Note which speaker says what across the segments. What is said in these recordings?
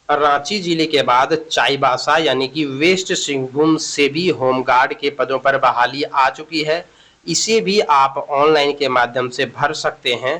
Speaker 1: रांची जिले के बाद चाईबासा यानी कि वेस्ट सिंहभूम से भी होमगार्ड के पदों पर बहाली आ चुकी है। इसे भी आप ऑनलाइन के माध्यम से भर सकते हैं।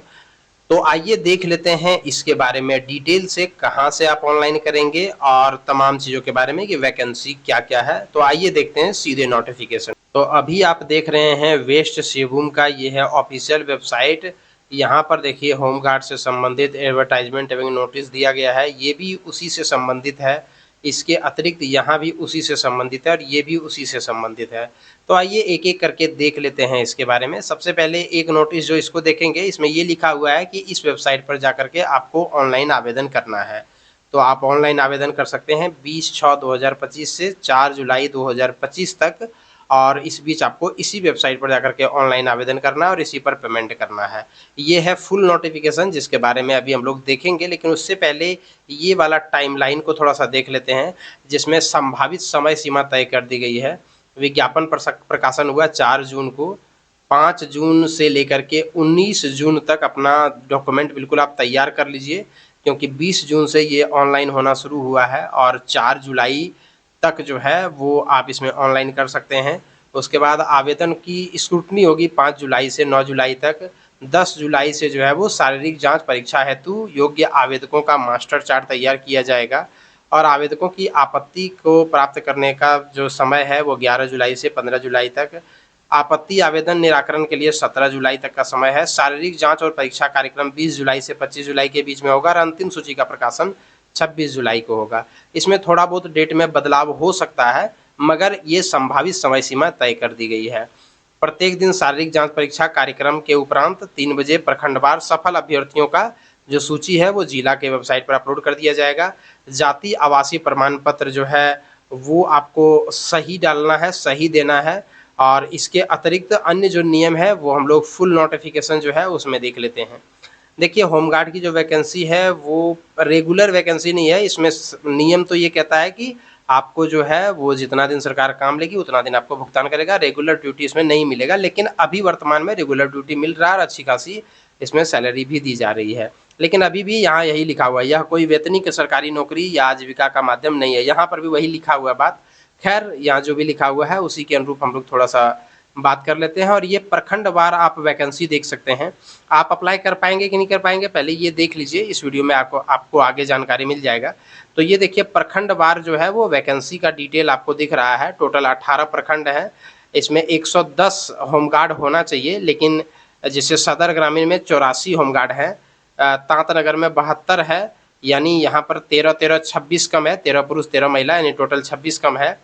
Speaker 1: तो आइए देख लेते हैं इसके बारे में डिटेल से, कहां से आप ऑनलाइन करेंगे और तमाम चीजों के बारे में कि वैकेंसी क्या क्या है। तो आइए देखते हैं सीधे नोटिफिकेशन। तो अभी आप देख रहे हैं वेस्ट सिंहभूम का ये है ऑफिशियल वेबसाइट। यहाँ पर देखिए होमगार्ड से संबंधित एडवर्टाइजमेंट एवं नोटिस दिया गया है, ये भी उसी से संबंधित है। इसके अतिरिक्त यहाँ भी उसी से संबंधित है और ये भी उसी से संबंधित है। तो आइए एक एक करके देख लेते हैं इसके बारे में। सबसे पहले एक नोटिस जो इसको देखेंगे, इसमें ये लिखा हुआ है कि इस वेबसाइट पर जाकर के आपको ऑनलाइन आवेदन करना है। तो आप ऑनलाइन आवेदन कर सकते हैं 20/6/2025 से 4 जुलाई 2025 तक, और इस बीच आपको इसी वेबसाइट पर जाकर के ऑनलाइन आवेदन करना है और इसी पर पेमेंट करना है। ये है फुल नोटिफिकेशन जिसके बारे में अभी हम लोग देखेंगे, लेकिन उससे पहले ये वाला टाइमलाइन को थोड़ा सा देख लेते हैं, जिसमें संभावित समय सीमा तय कर दी गई है। विज्ञापन प्रकाशन हुआ 4 जून को। 5 जून से लेकर के 19 जून तक अपना डॉक्यूमेंट बिल्कुल आप तैयार कर लीजिए, क्योंकि 20 जून से ये ऑनलाइन होना शुरू हुआ है और 4 जुलाई तक जो है वो आप इसमें ऑनलाइन कर सकते हैं। उसके बाद आवेदन की स्क्रूटनी होगी 5 जुलाई से 9 जुलाई तक। 10 जुलाई से जो है वो शारीरिक जांच परीक्षा हेतु योग्य आवेदकों का मास्टर चार्ट तैयार किया जाएगा, और आवेदकों की आपत्ति को प्राप्त करने का जो समय है वो 11 जुलाई से 15 जुलाई तक। आपत्ति आवेदन निराकरण के लिए 17 जुलाई तक का समय है। शारीरिक जांच और परीक्षा कार्यक्रम 20 जुलाई से 25 जुलाई के बीच में होगा और अंतिम सूची का प्रकाशन 26 जुलाई को होगा। इसमें थोड़ा बहुत डेट में बदलाव हो सकता है, मगर ये संभावित समय सीमा तय कर दी गई है। प्रत्येक दिन शारीरिक जांच परीक्षा कार्यक्रम के उपरांत 3 बजे प्रखंडवार सफल अभ्यर्थियों का जो सूची है वो जिला के वेबसाइट पर अपलोड कर दिया जाएगा। जाति आवासीय प्रमाण पत्र जो है वो आपको सही डालना है, सही देना है। और इसके अतिरिक्त अन्य जो नियम है वो हम लोग फुल नोटिफिकेशन जो है उसमें देख लेते हैं। देखिए होमगार्ड की जो वैकेंसी है वो रेगुलर वैकेंसी नहीं है। इसमें नियम तो ये कहता है कि आपको जो है वो जितना दिन सरकार काम लेगी उतना दिन आपको भुगतान करेगा, रेगुलर ड्यूटी इसमें नहीं मिलेगा। लेकिन अभी वर्तमान में रेगुलर ड्यूटी मिल रहा है और अच्छी खासी इसमें सैलरी भी दी जा रही है। लेकिन अभी भी यहाँ यही लिखा हुआ है, यह कोई वेतनिक सरकारी नौकरी या आजीविका का माध्यम नहीं है। यहाँ पर भी वही लिखा हुआ है बात। खैर यहाँ जो भी लिखा हुआ है उसी के अनुरूप हम लोग थोड़ा सा बात कर लेते हैं। और ये प्रखंडवार आप वैकेंसी देख सकते हैं। आप अप्लाई कर पाएंगे कि नहीं कर पाएंगे पहले ये देख लीजिए, इस वीडियो में आपको आगे जानकारी मिल जाएगा। तो ये देखिए प्रखंडवार जो है वो वैकेंसी का डिटेल आपको दिख रहा है। टोटल 18 प्रखंड है। इसमें 110 होमगार्ड होना चाहिए, लेकिन जैसे सदर ग्रामीण में 84 होमगार्ड है, तांतनगर में 72 है, यानी यहाँ पर 13-13-26 कम है, 13 पुरुष 13 महिला, यानी टोटल 26 कम है।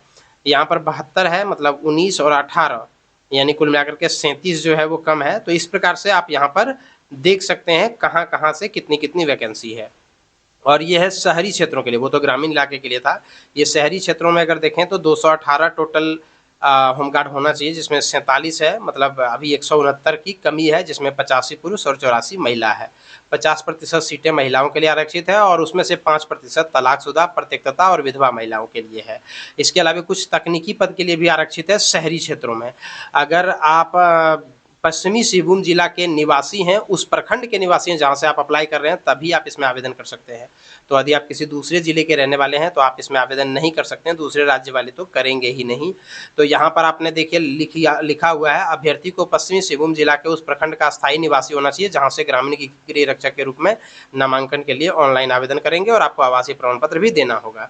Speaker 1: यहाँ पर 72 है, मतलब 19 और 18 यानी कुल मिलाकर के 37 जो है वो कम है। तो इस प्रकार से आप यहाँ पर देख सकते हैं कहाँ कहाँ से कितनी कितनी वैकेंसी है। और ये है शहरी क्षेत्रों के लिए, वो तो ग्रामीण इलाके के लिए था। ये शहरी क्षेत्रों में अगर देखें तो 218 टोटल होमगार्ड होना चाहिए, जिसमें 47 है, मतलब अभी 169 की कमी है, जिसमें 85 पुरुष और 84 महिला है। 50% सीटें महिलाओं के लिए आरक्षित है और उसमें से 5% तलाकशुदा, परित्यक्ता और विधवा महिलाओं के लिए है। इसके अलावा कुछ तकनीकी पद के लिए भी आरक्षित है शहरी क्षेत्रों में। अगर आप पश्चिमी सिंहभूम जिला के निवासी हैं, उस प्रखंड के निवासी हैं जहां से आप अप्लाई कर रहे हैं, तभी आप इसमें आवेदन कर सकते हैं। तो यदि आप किसी दूसरे जिले के रहने वाले हैं तो आप इसमें आवेदन नहीं कर सकते हैं, दूसरे राज्य वाले तो करेंगे ही नहीं। तो यहाँ पर आपने देखिए लिखा हुआ है, अभ्यर्थी को पश्चिमी सिंहभूम जिला के उस प्रखंड का स्थायी निवासी होना चाहिए जहाँ से ग्रामीण की गृह रक्षक के रूप में नामांकन के लिए ऑनलाइन आवेदन करेंगे, और आपको आवासीय प्रमाण पत्र भी देना होगा।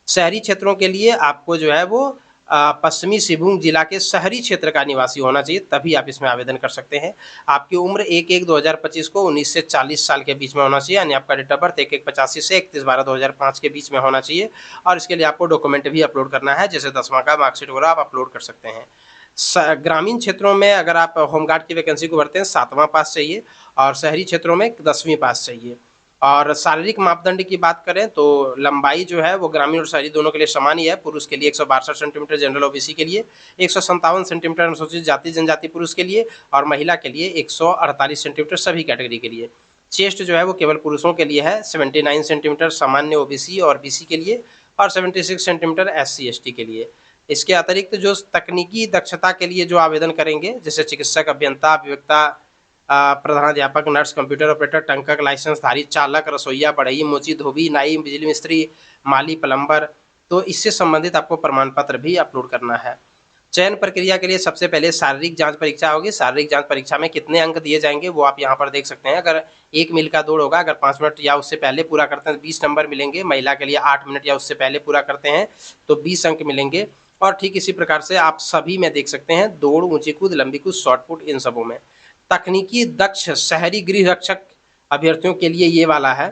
Speaker 1: शहरी क्षेत्रों के लिए आपको जो है वो पश्चिमी सिंहभूम जिला के शहरी क्षेत्र का निवासी होना चाहिए, तभी आप इसमें आवेदन कर सकते हैं। आपकी उम्र 1/1/2025 को 19 से 40 साल के बीच में होना चाहिए, यानी आपका डेट ऑफ बर्थ 1/1/85 से 31/12/2005 के बीच में होना चाहिए। और इसके लिए आपको डॉक्यूमेंट भी अपलोड करना है, जैसे 10वां का मार्कशीट वगैरह आप अपलोड कर सकते हैं। ग्रामीण क्षेत्रों में अगर आप होमगार्ड की वैकेंसी को भरते हैं 7वां पास चाहिए, और शहरी क्षेत्रों में 10वीं पास चाहिए। और शारीरिक मापदंड की बात करें तो लंबाई जो है वो ग्रामीण और शहरी दोनों के लिए समान ही है। पुरुष के लिए 162 सेंटीमीटर जनरल ओबीसी के लिए, 157 सेंटीमीटर अनुसूचित जाति जनजाति पुरुष के लिए, और महिला के लिए 148 सेंटीमीटर सभी कैटेगरी के लिए। चेस्ट जो है वो केवल पुरुषों के लिए है, 79 सेंटीमीटर सामान्य ओबीसी और बीसी के लिए, और 76 सेंटीमीटर एससी एसटी के लिए। इसके अतिरिक्त जो तकनीकी दक्षता के लिए जो आवेदन करेंगे, जैसे चिकित्सक, अभियंता, विवेकता, प्रधानाध्यापक, नर्स, कंप्यूटर ऑपरेटर, टंकक, लाइसेंसधारी, चालक, रसोइया, बढ़ई, मोची, धोबी, नाई, बिजली मिस्त्री, माली, प्लम्बर। तो इससे संबंधित आपको प्रमाण पत्र भी अपलोड करना है। चयन प्रक्रिया के लिए सबसे पहले शारीरिक जांच परीक्षा होगी। शारीरिक जांच परीक्षा में कितने अंक दिए जाएंगे वो आप यहाँ पर देख सकते हैं। अगर 1 मील का दौड़ होगा, अगर 5 मिनट या उससे पहले पूरा करते हैं तो 20 नंबर मिलेंगे। महिला के लिए 8 मिनट या उससे पहले पूरा करते हैं तो 20 अंक मिलेंगे। और ठीक इसी प्रकार से आप सभी में देख सकते हैं, दौड़, ऊंची कूद, लंबी कूद, शॉर्ट पुट, इन सबों में। तकनीकी दक्ष शहरी गृह रक्षक अभ्यर्थियों के लिए ये वाला है।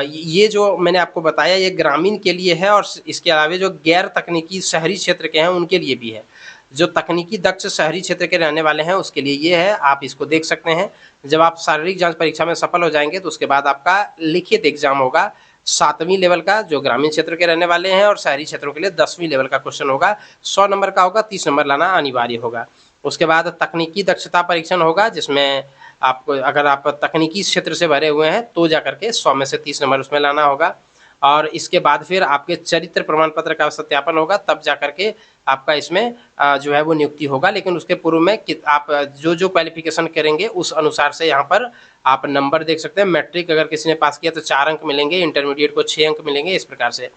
Speaker 1: ये जो मैंने आपको बताया ये ग्रामीण के लिए है, और इसके अलावा जो गैर तकनीकी शहरी क्षेत्र के हैं उनके लिए भी है। जो तकनीकी दक्ष शहरी क्षेत्र के रहने वाले हैं उसके लिए ये है, आप इसको देख सकते हैं। जब आप शारीरिक जांच परीक्षा में सफल हो जाएंगे तो उसके बाद आपका लिखित एग्जाम होगा 7वीं लेवल का, जो ग्रामीण क्षेत्र के रहने वाले हैं, और शहरी क्षेत्रों के लिए 10वीं लेवल का क्वेश्चन होगा। 100 नंबर का होगा, 30 नंबर लाना अनिवार्य होगा। उसके बाद तकनीकी दक्षता परीक्षण होगा, जिसमें आपको, अगर आप तकनीकी क्षेत्र से भरे हुए हैं तो जाकर के 100 में से 30 नंबर उसमें लाना होगा। और इसके बाद फिर आपके चरित्र प्रमाण पत्र का सत्यापन होगा, तब जाकर के आपका इसमें जो है वो नियुक्ति होगा। लेकिन उसके पूर्व में आप जो क्वालिफिकेशन करेंगे उस अनुसार से यहाँ पर आप नंबर देख सकते हैं। मैट्रिक अगर किसी ने पास किया तो 4 अंक मिलेंगे, इंटरमीडिएट को 6 अंक मिलेंगे। इस प्रकार से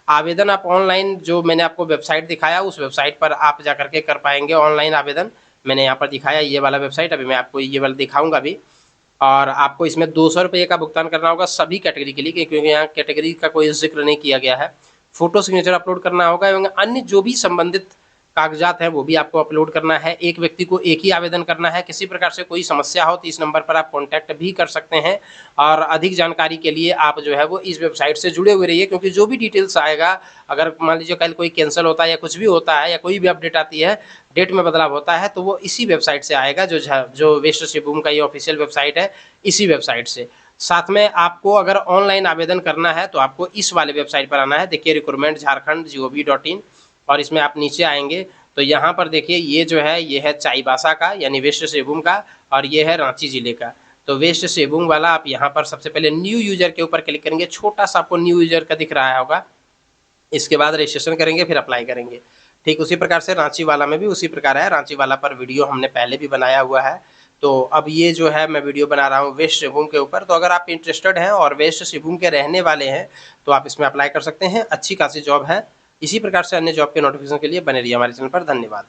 Speaker 1: आवेदन आप ऑनलाइन, जो मैंने आपको वेबसाइट दिखाया उस वेबसाइट पर आप जाकर के कर पाएंगे ऑनलाइन आवेदन। मैंने यहाँ पर दिखाया ये वाला वेबसाइट, अभी मैं आपको ये वाला दिखाऊंगा भी। और आपको इसमें 200 रुपये का भुगतान करना होगा सभी कैटेगरी के लिए, क्योंकि यहाँ कैटेगरी का कोई जिक्र नहीं किया गया है। फोटो सिग्नेचर अपलोड करना होगा एवं अन्य जो भी संबंधित कागजात हैं वो भी आपको अपलोड करना है। एक व्यक्ति को एक ही आवेदन करना है। किसी प्रकार से कोई समस्या हो तो इस नंबर पर आप कॉन्टैक्ट भी कर सकते हैं। और अधिक जानकारी के लिए आप जो है वो इस वेबसाइट से जुड़े हुए रहिए, क्योंकि जो भी डिटेल्स आएगा, अगर मान लीजिए कल कोई कैंसिल होता है या कुछ भी होता है या कोई भी अपडेट आती है, डेट में बदलाव होता है, तो वो इसी वेबसाइट से आएगा, जो वेस्ट सिंहभूम का ये ऑफिशियल वेबसाइट है, इसी वेबसाइट से। साथ में आपको अगर ऑनलाइन आवेदन करना है तो आपको इस वाले वेबसाइट पर आना है। देखिए रिक्रूटमेंट झारखंड.gov.in, और इसमें आप नीचे आएंगे तो यहाँ पर देखिए ये जो है ये है चाईबासा का, यानी वेस्ट सिंहभूम का, और ये है रांची जिले का। तो वेस्ट सिंहभूम वाला आप यहाँ पर सबसे पहले न्यू यूजर के ऊपर क्लिक करेंगे, छोटा सा आपको न्यू यूजर का दिख रहा होगा। इसके बाद रजिस्ट्रेशन करेंगे, फिर अप्लाई करेंगे। ठीक उसी प्रकार से रांची वाला में भी उसी प्रकार है। रांची वाला पर वीडियो हमने पहले भी बनाया हुआ है। तो अब ये जो है मैं वीडियो बना रहा हूँ वेस्ट सिंहभूम के ऊपर। तो अगर आप इंटरेस्टेड हैं और वेस्ट सिंहभूम के रहने वाले हैं तो आप इसमें अप्लाई कर सकते हैं। अच्छी खासी जॉब है। इसी प्रकार से अन्य जॉब के नोटिफिकेशन के लिए बने रहिए हमारे चैनल पर। धन्यवाद।